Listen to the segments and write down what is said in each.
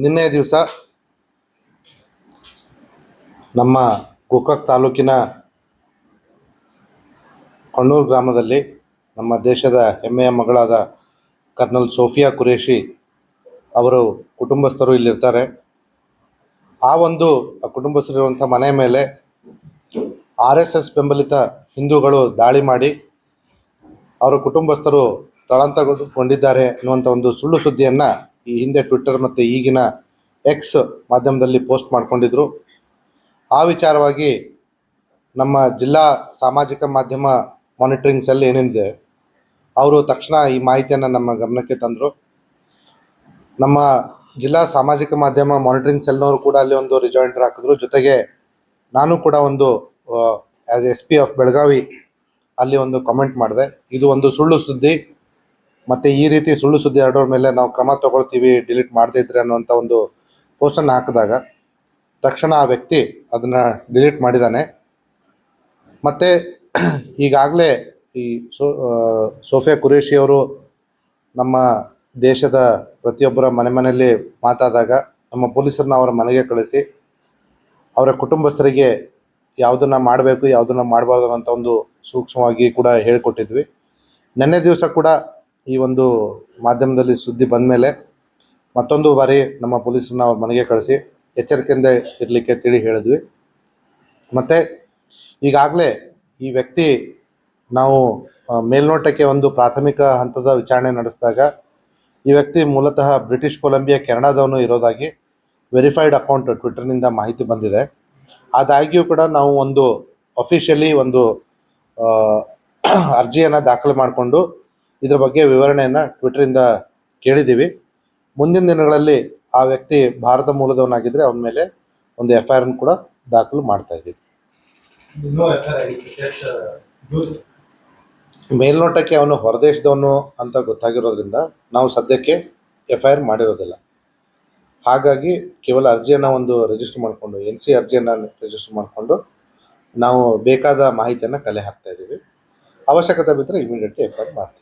ನಿನ್ನೆ ದಿವಸ ನಮ್ಮ ಗೋಕಾಕ್ ತಾಲೂಕಿನ ಕೊಣ್ಣೂರು ಗ್ರಾಮದಲ್ಲಿ ನಮ್ಮ ದೇಶದ ಹೆಮ್ಮೆಯ ಮಗಳಾದ ಕರ್ನಲ್ ಸೋಫಿಯಾ ಕುರೇಶಿ ಅವರು ಕುಟುಂಬಸ್ಥರು ಇಲ್ಲಿರ್ತಾರೆ. ಆ ಒಂದು ಕುಟುಂಬಸ್ಥರಿರುವಂಥ ಮನೆ ಮೇಲೆ RSS ಬೆಂಬಲಿತ ಹಿಂದೂಗಳು ದಾಳಿ ಮಾಡಿ ಅವರ ಕುಟುಂಬಸ್ಥರು ಸ್ಥಳಾಂತರಗೊಂಡಿದ್ದಾರೆ ಅನ್ನುವಂಥ ಒಂದು ಸುಳ್ಳು ಸುದ್ದಿಯನ್ನು ಈ ಹಿಂದೆ ಟ್ವಿಟ್ಟರ್ ಮತ್ತು ಈಗಿನ ಎಕ್ಸ್ ಮಾಧ್ಯಮದಲ್ಲಿ ಪೋಸ್ಟ್ ಮಾಡ್ಕೊಂಡಿದ್ರು. ಆ ವಿಚಾರವಾಗಿ ನಮ್ಮ ಜಿಲ್ಲಾ ಸಾಮಾಜಿಕ ಮಾಧ್ಯಮ ಮಾನಿಟರಿಂಗ್ ಸೆಲ್ ಏನಿದೆ ಅವರು ತಕ್ಷಣ ಈ ಮಾಹಿತಿಯನ್ನು ನಮ್ಮ ಗಮನಕ್ಕೆ ತಂದರು. ನಮ್ಮ ಜಿಲ್ಲಾ ಸಾಮಾಜಿಕ ಮಾಧ್ಯಮ ಮಾನಿಟರಿಂಗ್ ಸೆಲ್ನವರು ಕೂಡ ಅಲ್ಲಿ ಒಂದು ರಿಜಾಯಿಂಡರ್ ಹಾಕಿದ್ರು. ಜೊತೆಗೆ ನಾನು ಕೂಡ ಒಂದು ಆ್ಯಸ್ SP ಆಫ್ ಬೆಳಗಾವಿ ಅಲ್ಲಿ ಒಂದು ಕಾಮೆಂಟ್ ಮಾಡಿದೆ. ಇದು ಒಂದು ಸುಳ್ಳು ಸುದ್ದಿ ಮತ್ತು ಈ ರೀತಿ ಸುಳ್ಳು ಸುದ್ದಿ ಹರಡೋರ ಮೇಲೆ ನಾವು ಕ್ರಮ ತಗೊಳ್ತೀವಿ, ಡಿಲೀಟ್ ಮಾಡದೇ ಇದ್ರೆ ಅನ್ನುವಂಥ ಒಂದು ಪೋಸ್ಟನ್ನು ಹಾಕಿದಾಗ ತಕ್ಷಣ ಆ ವ್ಯಕ್ತಿ ಅದನ್ನು ಡಿಲೀಟ್ ಮಾಡಿದ್ದಾನೆ. ಮತ್ತು ಈಗಾಗಲೇ ಈ ಸೋಫಿಯಾ ಕುರೇಶಿಯವರು ನಮ್ಮ ದೇಶದ ಪ್ರತಿಯೊಬ್ಬರ ಮನೆಯಲ್ಲಿ ಮಾತಾದಾಗ ನಮ್ಮ ಪೊಲೀಸರನ್ನ ಅವರ ಮನೆಗೆ ಕಳಿಸಿ ಅವರ ಕುಟುಂಬಸ್ಥರಿಗೆ ಯಾವುದನ್ನು ಮಾಡಬೇಕು ಯಾವುದನ್ನು ಮಾಡಬಾರ್ದು ಅಂತ ಒಂದು ಸೂಕ್ಷ್ಮವಾಗಿ ಕೂಡ ಹೇಳಿಕೊಟ್ಟಿದ್ವಿ. ನಿನ್ನೆ ದಿವಸ ಕೂಡ ಈ ಒಂದು ಮಾಧ್ಯಮದಲ್ಲಿ ಸುದ್ದಿ ಬಂದ ಮೇಲೆ ಮತ್ತೊಂದು ಬಾರಿ ನಮ್ಮ ಪೊಲೀಸರನ್ನ ಅವ್ರ ಮನೆಗೆ ಕಳಿಸಿ ಎಚ್ಚರಿಕೆಯಿಂದ ಇರಲಿಕ್ಕೆ ತಿಳಿ ಹೇಳಿದ್ವಿ. ಮತ್ತು ಈಗಾಗಲೇ ಈ ವ್ಯಕ್ತಿ ನಾವು ಮೇಲ್ನೋಟಕ್ಕೆ ಒಂದು ಪ್ರಾಥಮಿಕ ಹಂತದ ವಿಚಾರಣೆ ನಡೆಸಿದಾಗ ಈ ವ್ಯಕ್ತಿ ಮೂಲತಃ ಬ್ರಿಟಿಷ್ ಕೊಲಂಬಿಯಾ ಕೆನಡಾದವನು ಇರೋದಾಗಿ ವೆರಿಫೈಡ್ ಅಕೌಂಟ್ ಟ್ವಿಟರ್ನಿಂದ ಮಾಹಿತಿ ಬಂದಿದೆ. ಆದಾಗ್ಯೂ ಕೂಡ ನಾವು ಒಂದು ಅಫಿಷಿಯಲಿ ಒಂದು ಅರ್ಜಿಯನ್ನು ದಾಖಲೆ ಮಾಡಿಕೊಂಡು ಇದರ ಬಗ್ಗೆ ವಿವರಣೆಯನ್ನು ಟ್ವಿಟರಿಂದ ಕೇಳಿದ್ದೀವಿ. ಮುಂದಿನ ದಿನಗಳಲ್ಲಿ ಆ ವ್ಯಕ್ತಿ ಭಾರತ ಮೂಲದವನಾಗಿದ್ದರೆ ಅವನ ಮೇಲೆ ಒಂದು FIR ಕೂಡ ದಾಖಲು ಮಾಡ್ತಾ ಇದ್ದೀವಿ. ಮೇಲ್ನೋಟಕ್ಕೆ ಅವನು ಹೊರದೇಶದವನು ಅಂತ ಗೊತ್ತಾಗಿರೋದ್ರಿಂದ ನಾವು ಸದ್ಯಕ್ಕೆ FIR ಮಾಡಿರೋದಿಲ್ಲ. ಹಾಗಾಗಿ ಕೇವಲ ಅರ್ಜಿಯನ್ನು ಒಂದು ರಿಜಿಸ್ಟರ್ ಮಾಡಿಕೊಂಡು NC ಅರ್ಜಿಯನ್ನು ರಿಜಿಸ್ಟರ್ ಮಾಡಿಕೊಂಡು ನಾವು ಬೇಕಾದ ಮಾಹಿತಿಯನ್ನು ಕಲೆ ಹಾಕ್ತಾ ಇದ್ದೀವಿ. ಅವಶ್ಯಕತೆ ಬಿದ್ದರೆ ಇಮಿಡಿಯೇಟ್ಲಿ FIR ಮಾಡ್ತೀವಿ.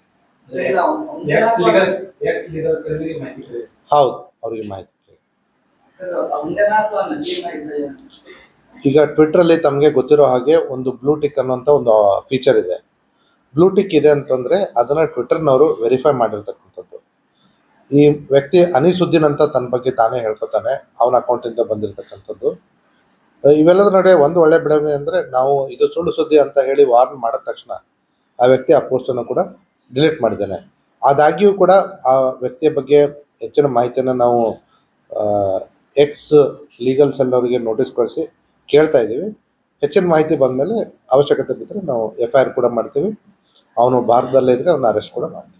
ಹೌದು, ಅವರಿಗೆ ಮಾಹಿತಿ. ಈಗ ಟ್ವಿಟ್ರಲ್ಲಿ ತಮಗೆ ಗೊತ್ತಿರೋ ಹಾಗೆ ಒಂದು ಬ್ಲೂ ಟಿಕ್ ಅನ್ನುವಂಥ ಒಂದು ಫೀಚರ್ ಇದೆ. ಬ್ಲೂ ಟಿಕ್ ಇದೆ ಅಂತಂದರೆ ಅದನ್ನು ಟ್ವಿಟರ್ನವರು ವೆರಿಫೈ ಮಾಡಿರ್ತಕ್ಕಂಥದ್ದು. ಈ ವ್ಯಕ್ತಿ ಅನಿಸುದ್ದೀನ್ ಅಂತ ತನ್ನ ಬಗ್ಗೆ ತಾನೇ ಹೇಳ್ಕೊತಾನೆ, ಅವನ ಅಕೌಂಟಿಂದ ಬಂದಿರತಕ್ಕಂಥದ್ದು. ಇವೆಲ್ಲದರ ನಡುವೆ ಒಂದು ಒಳ್ಳೆ ಬೆಳವಣಿಗೆ ಅಂದರೆ ನಾವು ಇದು ಸುಳ್ಳು ಸುದ್ದಿ ಅಂತ ಹೇಳಿ ವಾರ್ನ್ ಮಾಡಿದ ತಕ್ಷಣ ಆ ವ್ಯಕ್ತಿ ಆ ಪೋಸ್ಟನ್ನು ಕೂಡ ಡಿಲೀಟ್ ಮಾಡಿದ್ದಾನೆ. ಆದಾಗ್ಯೂ ಕೂಡ ಆ ವ್ಯಕ್ತಿಯ ಬಗ್ಗೆ ಹೆಚ್ಚಿನ ಮಾಹಿತಿಯನ್ನು ನಾವು ಎಕ್ಸ್ ಲೀಗಲ್ ಸೆಲ್ ಅವರಿಗೆ ನೋಟಿಸ್ ಕಳಿಸಿ ಕೇಳ್ತಾ ಇದ್ದೀವಿ. ಹೆಚ್ಚಿನ ಮಾಹಿತಿ ಬಂದ ಮೇಲೆ ಅವಶ್ಯಕತೆ ಬಿದ್ದರೆ ನಾವು FIR ಕೂಡ ಮಾಡ್ತೀವಿ. ಅವನು ಭಾರತದಲ್ಲೇ ಇದ್ದರೆ ಅವನ್ನ ಅರೆಸ್ಟ್ ಕೂಡ ಮಾಡ್ತೀವಿ.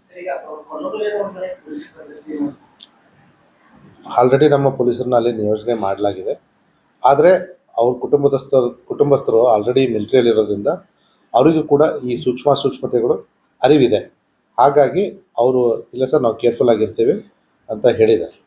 ಆಲ್ರೆಡಿ ನಮ್ಮ ಪೊಲೀಸರನ್ನ ಅಲ್ಲಿ ನಿಯೋಜನೆ ಮಾಡಲಾಗಿದೆ. ಆದರೆ ಅವ್ರ ಕುಟುಂಬಸ್ಥರು ಆಲ್ರೆಡಿ ಮಿಲಿಟರಿಯಲ್ಲಿರೋದ್ರಿಂದ ಅವರಿಗೂ ಕೂಡ ಈ ಸೂಕ್ಷ್ಮತೆಗಳು ಅರಿವಿದೆ. ಹಾಗಾಗಿ ಅವರು ಇಲ್ಲ ಸರ್ ನಾವು ಕೇರ್ಫುಲ್ ಆಗಿರ್ತೀವಿ ಅಂತ ಹೇಳಿದ್ದಾರೆ.